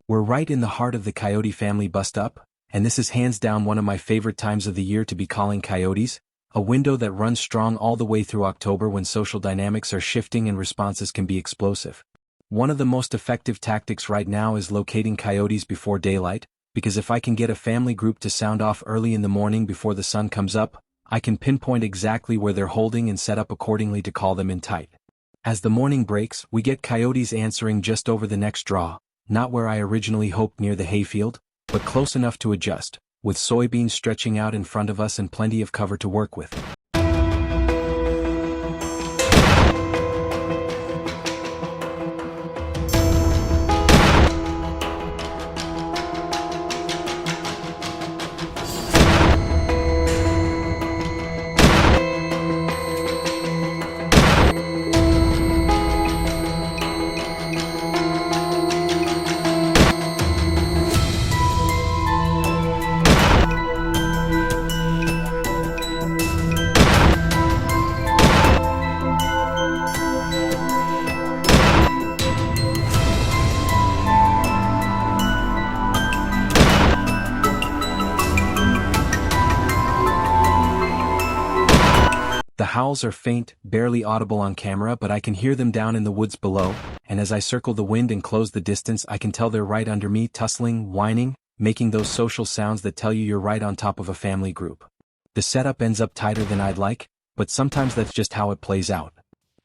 We're right in the heart of the Coyote family bust-up, and this is hands down one of my favorite times of the year to be calling Coyotes, a window that runs strong all the way through October when social dynamics are shifting and responses can be explosive. One of the most effective tactics right now is locating Coyotes before daylight, because if I can get a family group to sound off early in the morning before the sun comes up, I can pinpoint exactly where they're holding and set up accordingly to call them in tight. As the morning breaks, we get Coyotes answering just over the next draw, not where I originally hoped near the hayfield, but close enough to adjust, with soybeans stretching out in front of us and plenty of cover to work with. The howls are faint, barely audible on camera, but I can hear them down in the woods below, and as I circle the wind and close the distance I can tell they're right under me, tussling, whining, making those social sounds that tell you you're right on top of a family group. The setup ends up tighter than I'd like, but sometimes that's just how it plays out.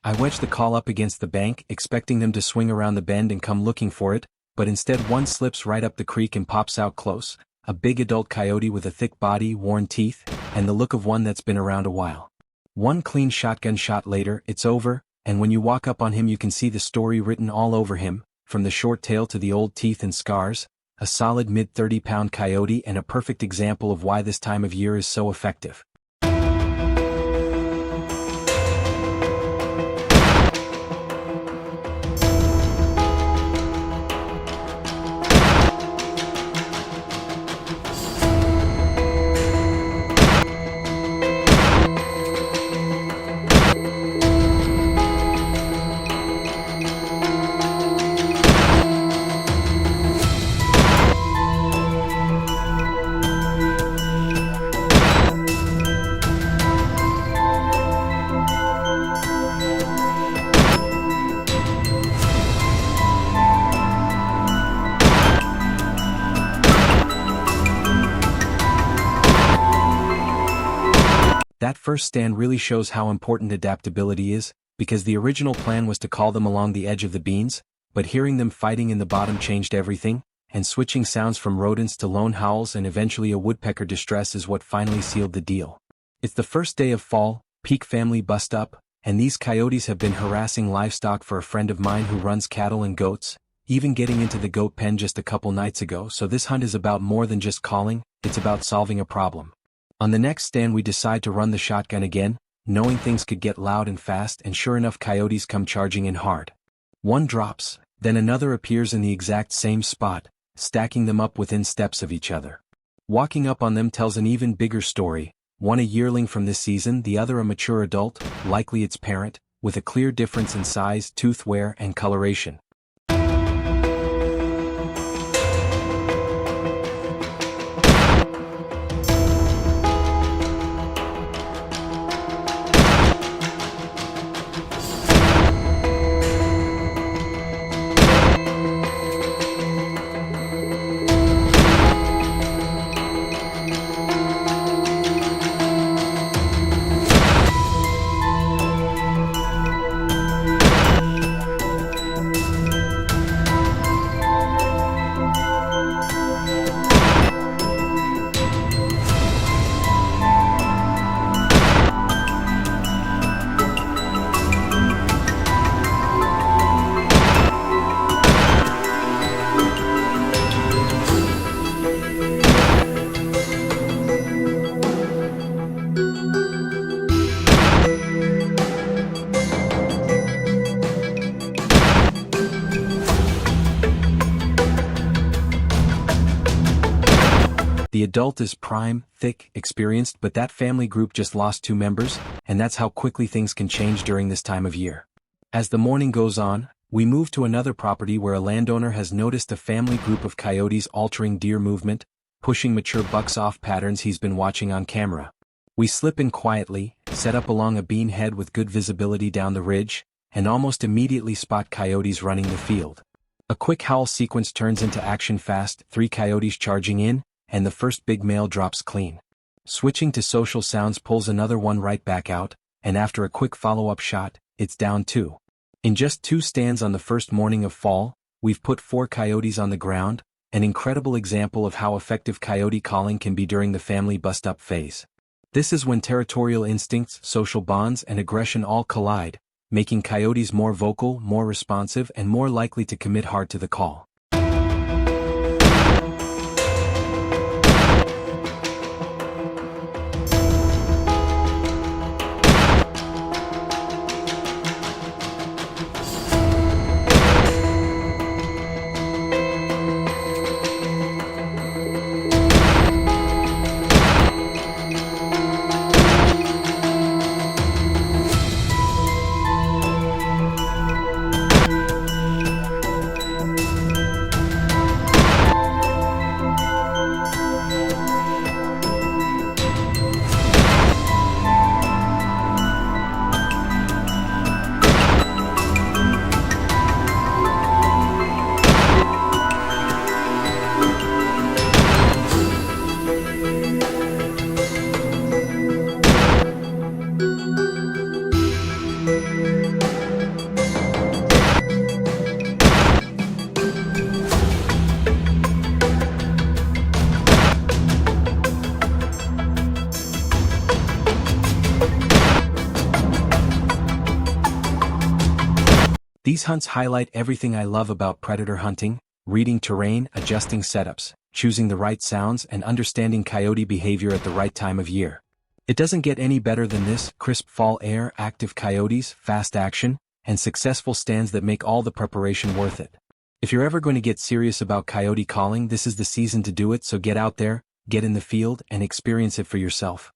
I wedge the call up against the bank, expecting them to swing around the bend and come looking for it, but instead one slips right up the creek and pops out close, a big adult coyote with a thick body, worn teeth, and the look of one that's been around a while. One clean shotgun shot later, it's over, and when you walk up on him you can see the story written all over him, from the short tail to the old teeth and scars, a solid mid-30-pound coyote and a perfect example of why this time of year is so effective. That first stand really shows how important adaptability is, because the original plan was to call them along the edge of the beans, but hearing them fighting in the bottom changed everything, and switching sounds from rodents to lone howls and eventually a woodpecker distress is what finally sealed the deal. It's the first day of fall, peak family bust-up, and these coyotes have been harassing livestock for a friend of mine who runs cattle and goats, even getting into the goat pen just a couple nights ago, so this hunt is about more than just calling, it's about solving a problem. On the next stand we decide to run the shotgun again, knowing things could get loud and fast, and sure enough coyotes come charging in hard. One drops, then another appears in the exact same spot, stacking them up within steps of each other. Walking up on them tells an even bigger story, one a yearling from this season, the other a mature adult, likely its parent, with a clear difference in size, tooth wear, and coloration. The adult is prime, thick, experienced, but that family group just lost 2 members, and that's how quickly things can change during this time of year. As the morning goes on, We move to another property where a landowner has noticed a family group of coyotes altering deer movement, pushing mature bucks off patterns he's been watching on camera. We slip in quietly, set up along a bean head with good visibility down the ridge, and almost immediately spot coyotes running the field. A quick howl sequence turns into action fast, 3 coyotes charging in, and the first big male drops clean. Switching to social sounds pulls another one right back out, and after a quick follow-up shot, it's down 2. In just 2 stands on the first morning of fall, we've put 4 coyotes on the ground, an incredible example of how effective coyote calling can be during the family bust-up phase. This is when territorial instincts, social bonds, and aggression all collide, making coyotes more vocal, more responsive, and more likely to commit hard to the call. These hunts highlight everything I love about predator hunting: reading terrain, adjusting setups, choosing the right sounds, and understanding coyote behavior at the right time of year. It doesn't get any better than this: crisp fall air, active coyotes, fast action, and successful stands that make all the preparation worth it. If you're ever going to get serious about coyote calling, this is the season to do it, so get out there, get in the field, and experience it for yourself.